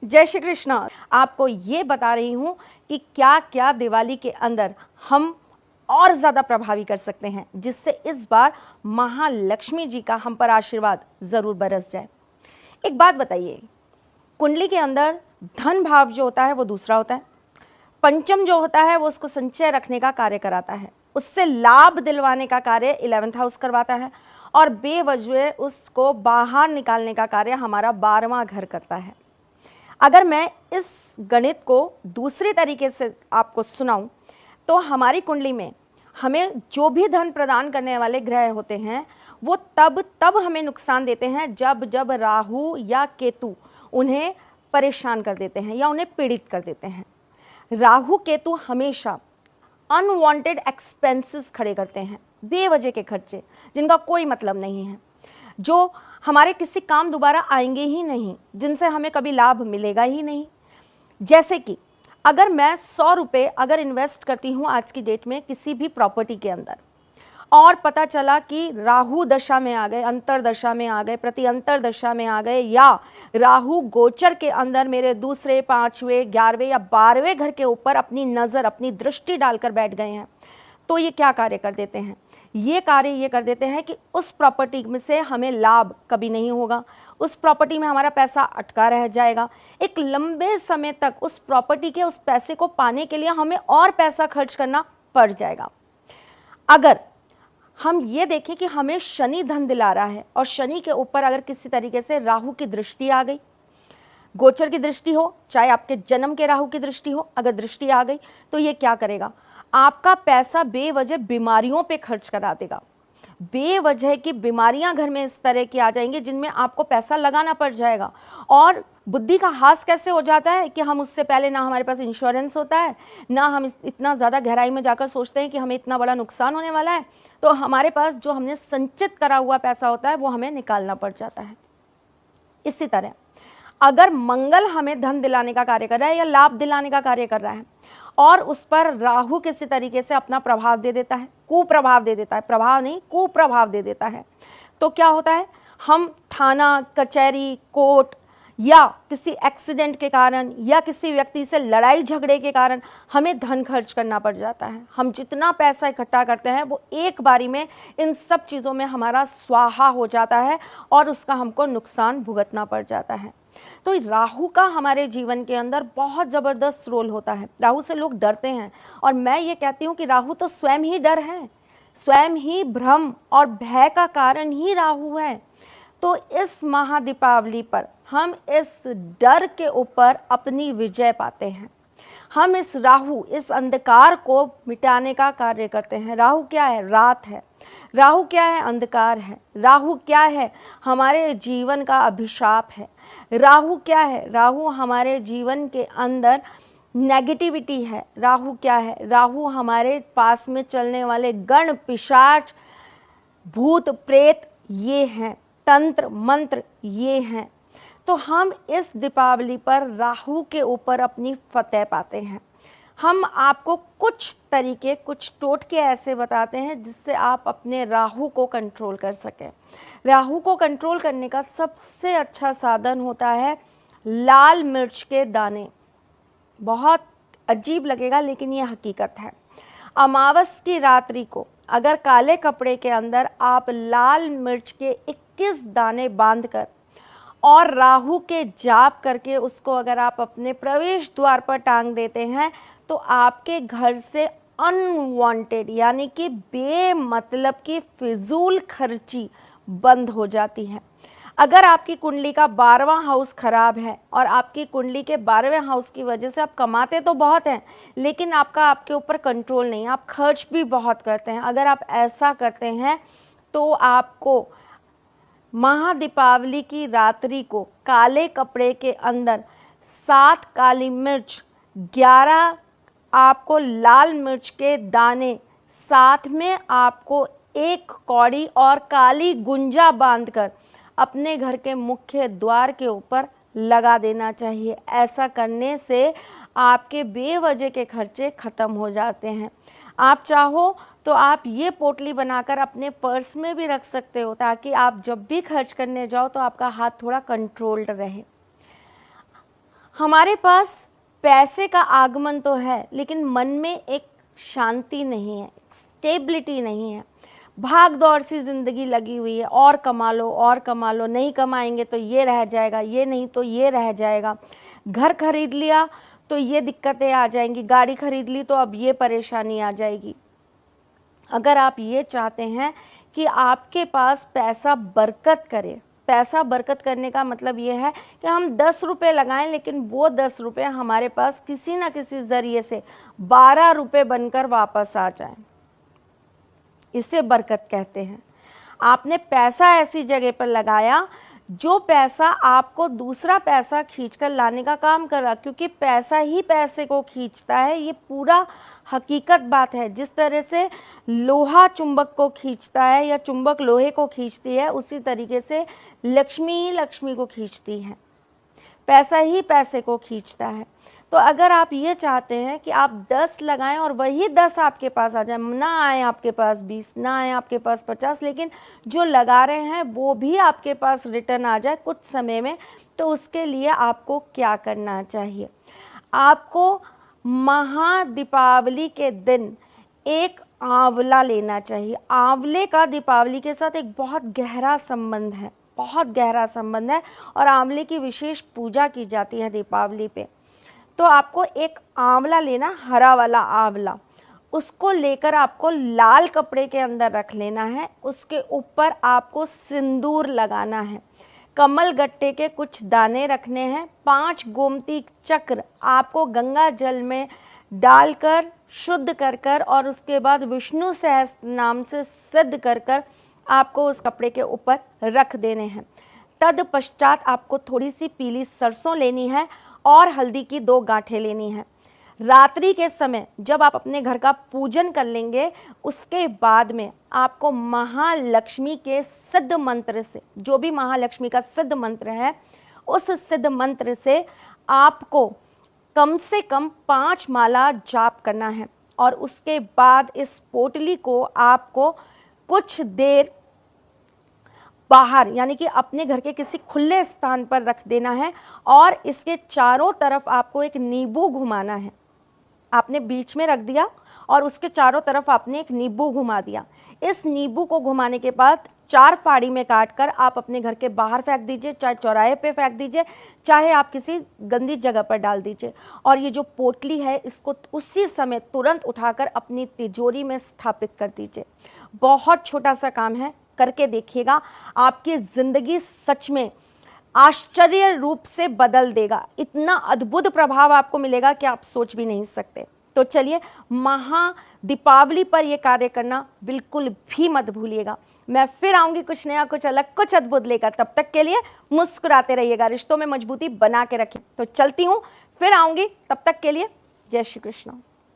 जय श्री कृष्ण। आपको ये बता रही हूँ कि क्या क्या दिवाली के अंदर हम और ज़्यादा प्रभावी कर सकते हैं, जिससे इस बार महालक्ष्मी जी का हम पर आशीर्वाद ज़रूर बरस जाए। एक बात बताइए, कुंडली के अंदर धन भाव जो होता है वो दूसरा होता है, पंचम जो होता है वो उसको संचय रखने का कार्य कराता है, उससे लाभ दिलवाने का कार्य 11th हाउस करवाता है, और बेवजह उसको बाहर निकालने का कार्य हमारा 12वां घर करता है। अगर मैं इस गणित को दूसरे तरीके से आपको सुनाऊं तो हमारी कुंडली में हमें जो भी धन प्रदान करने वाले ग्रह होते हैं वो तब हमें नुकसान देते हैं जब जब राहु या केतु उन्हें परेशान कर देते हैं या उन्हें पीड़ित कर देते हैं। राहु केतु हमेशा अनवांटेड एक्सपेंसेस खड़े करते हैं, बेवजह के खर्चे जिनका कोई मतलब नहीं है, जो हमारे किसी काम दोबारा आएंगे ही नहीं, जिनसे हमें कभी लाभ मिलेगा ही नहीं। जैसे कि अगर मैं 100 रुपये अगर इन्वेस्ट करती हूँ आज की डेट में किसी भी प्रॉपर्टी के अंदर, और पता चला कि राहु दशा में आ गए, अंतर दशा में आ गए, प्रति अंतर दशा में आ गए, या राहु गोचर के अंदर मेरे दूसरे, 5वें, 11वें या 12वें घर के ऊपर अपनी नज़र, अपनी दृष्टि डालकर बैठ गए हैं, तो ये क्या कार्य कर देते हैं? ये कार्य ये कर देते हैं कि उस प्रॉपर्टी में से हमें लाभ कभी नहीं होगा, उस प्रॉपर्टी में हमारा पैसा अटका रह जाएगा। एक लंबे समय तक उस प्रॉपर्टी के उस पैसे को पाने के लिए हमें और पैसा खर्च करना पड़ जाएगा। अगर हम ये देखें कि हमें शनि धन दिला रहा है और शनि के ऊपर अगर किसी तरीके से राहु की दृष्टि आ गई, गोचर की दृष्टि हो, चाहे आपके जन्म के राहु की दृष्टि हो, अगर दृष्टि आ गई तो ये क्या करेगा? आपका पैसा बेवजह बीमारियों पे खर्च करा देगा। बेवजह की बीमारियां घर में इस तरह की आ जाएंगी जिनमें आपको पैसा लगाना पड़ जाएगा, और बुद्धि का हास कैसे हो जाता है कि हम उससे पहले ना हमारे पास इंश्योरेंस होता है, ना हम इतना ज़्यादा गहराई में जाकर सोचते हैं कि हमें इतना बड़ा नुकसान होने वाला है, तो हमारे पास जो हमने संचित करा हुआ पैसा होता है वो हमें निकालना पड़ जाता है। इसी तरह अगर मंगल हमें धन दिलाने का कार्य कर रहा है या लाभ दिलाने का कार्य कर रहा है और उस पर राहु किसी तरीके से अपना प्रभाव दे देता है, कुप्रभाव दे देता है, प्रभाव नहीं कुप्रभाव दे देता है, तो क्या होता है? हम थाना, कचहरी, कोर्ट या किसी एक्सीडेंट के कारण या किसी व्यक्ति से लड़ाई झगड़े के कारण हमें धन खर्च करना पड़ जाता है। हम जितना पैसा इकट्ठा करते हैं वो एक बारी में इन सब चीज़ों में हमारा स्वाहा हो जाता है और उसका हमको नुकसान भुगतना पड़ जाता है। तो राहु का हमारे जीवन के अंदर बहुत ज़बरदस्त रोल होता है। राहु से लोग डरते हैं, और मैं ये कहती हूँ कि राहु तो स्वयं ही डर है, स्वयं ही भ्रम और भय का कारण ही राहु है। तो इस महादीपावली पर हम इस डर के ऊपर अपनी विजय पाते हैं। हम इस राहु, इस अंधकार को मिटाने का कार्य करते हैं। राहु क्या है? रात है। राहु क्या है? अंधकार है। राहु क्या है? हमारे जीवन का अभिशाप है। राहु क्या है? राहु हमारे जीवन के अंदर नेगेटिविटी है। राहु क्या है? राहु हमारे पास में चलने वाले गण, पिशाच, भूत, प्रेत ये हैं, तंत्र मंत्र ये हैं। तो हम इस दीपावली पर राहु के ऊपर अपनी फतेह पाते हैं। हम आपको कुछ तरीके, कुछ टोटके ऐसे बताते हैं जिससे आप अपने राहु को कंट्रोल कर सकें। राहु को कंट्रोल करने का सबसे अच्छा साधन होता है लाल मिर्च के दाने। बहुत अजीब लगेगा लेकिन ये हकीकत है। अमावस की रात्रि को अगर काले कपड़े के अंदर आप लाल मिर्च के 21 दाने बांधकर और राहु के जाप करके उसको अगर आप अपने प्रवेश द्वार पर टांग देते हैं तो आपके घर से अनवांटेड यानी कि बेमतलब की फिजूल खर्ची बंद हो जाती है। अगर आपकी कुंडली का 12वां हाउस खराब है और आपकी कुंडली के 12वें हाउस की वजह से आप कमाते तो बहुत हैं लेकिन आपके ऊपर कंट्रोल नहीं, आप खर्च भी बहुत करते हैं, अगर आप ऐसा करते हैं तो आपको महादीपावली की रात्रि को काले कपड़े के अंदर 7 काली मिर्च, 11 आपको लाल मिर्च के दाने, साथ में आपको 1 कौड़ी और काली गुंजा बांधकर अपने घर के मुख्य द्वार के ऊपर लगा देना चाहिए। ऐसा करने से आपके बेवजह के खर्चे ख़त्म हो जाते हैं। आप चाहो तो आप ये पोटली बनाकर अपने पर्स में भी रख सकते हो ताकि आप जब भी खर्च करने जाओ तो आपका हाथ थोड़ा कंट्रोल्ड रहे। हमारे पास पैसे का आगमन तो है, लेकिन मन में एक शांति नहीं है, स्टेबिलिटी नहीं है। भाग दौड़ सी ज़िंदगी लगी हुई है, और कमा लो और कमा लो, नहीं कमाएंगे तो ये रह जाएगा, ये नहीं तो ये रह जाएगा। घर खरीद लिया तो ये दिक्कतें आ जाएंगी, गाड़ी खरीद ली तो अब ये परेशानी आ जाएगी। अगर आप ये चाहते हैं कि आपके पास पैसा बरकत करे, पैसा बरकत करने का मतलब ये है कि हम 10 रुपये लगाएं, लेकिन वो 10 रुपये हमारे पास किसी ना किसी ज़रिए से 12 रुपये बनकर वापस आ जाएं, इसे बरकत कहते हैं। आपने पैसा ऐसी जगह पर लगाया जो पैसा आपको दूसरा पैसा खींचकर लाने का काम कर रहा, क्योंकि पैसा ही पैसे को खींचता है। ये पूरा हकीकत बात है। जिस तरह से लोहा चुंबक को खींचता है या चुंबक लोहे को खींचती है, उसी तरीके से लक्ष्मी ही लक्ष्मी को खींचती है, पैसा ही पैसे को खींचता है। तो अगर आप ये चाहते हैं कि आप 10 लगाएं और वही 10 आपके पास आ जाए, ना आए आपके पास 20, ना आए आपके पास 50, लेकिन जो लगा रहे हैं वो भी आपके पास रिटर्न आ जाए कुछ समय में, तो उसके लिए आपको क्या करना चाहिए? आपको महादीपावली के दिन एक आंवला लेना चाहिए। आंवले का दीपावली के साथ एक बहुत गहरा संबंध है, बहुत गहरा संबंध है, और आंवले की विशेष पूजा की जाती है दीपावली पे। तो आपको एक आंवला लेना, हरा वाला आंवला, उसको लेकर आपको लाल कपड़े के अंदर रख लेना है। उसके ऊपर आपको सिंदूर लगाना है, कमल गट्टे के कुछ दाने रखने हैं, 5 गोमती चक्र आपको गंगा जल में डालकर शुद्ध कर और उसके बाद विष्णु सहस्त्र नाम से सिद्ध कर आपको उस कपड़े के ऊपर रख देने हैं। तत्पश्चात आपको थोड़ी सी पीली सरसों लेनी है और हल्दी की 2 गांठें लेनी है। रात्रि के समय जब आप अपने घर का पूजन कर लेंगे, उसके बाद में आपको महालक्ष्मी के सिद्ध मंत्र से, जो भी महालक्ष्मी का सिद्ध मंत्र है, उस सिद्ध मंत्र से आपको कम से कम 5 माला जाप करना है। और उसके बाद इस पोटली को आपको कुछ देर बाहर, यानी कि अपने घर के किसी खुले स्थान पर रख देना है, और इसके चारों तरफ आपको एक नींबू घुमाना है। आपने बीच में रख दिया और उसके चारों तरफ आपने एक नींबू घुमा दिया। इस नींबू को घुमाने के बाद 4 फाड़ी में काटकर आप अपने घर के बाहर फेंक दीजिए, चाहे चौराहे पे फेंक दीजिए, चाहे आप किसी गंदी जगह पर डाल दीजिए। और ये जो पोटली है, इसको उसी समय तुरंत उठाकर अपनी तिजोरी में स्थापित कर दीजिए। बहुत छोटा सा काम है, करके देखिएगा, आपकी ज़िंदगी सच में आश्चर्य रूप से बदल देगा। इतना अद्भुत प्रभाव आपको मिलेगा कि आप सोच भी नहीं सकते। तो चलिए, महादीपावली पर यह कार्य करना बिल्कुल भी मत भूलिएगा। मैं फिर आऊँगी कुछ नया, कुछ अलग, कुछ अद्भुत लेकर। तब तक के लिए मुस्कुराते रहिएगा, रिश्तों में मजबूती बना के रखें। तो चलती हूँ, फिर आऊँगी, तब तक के लिए जय श्री कृष्ण।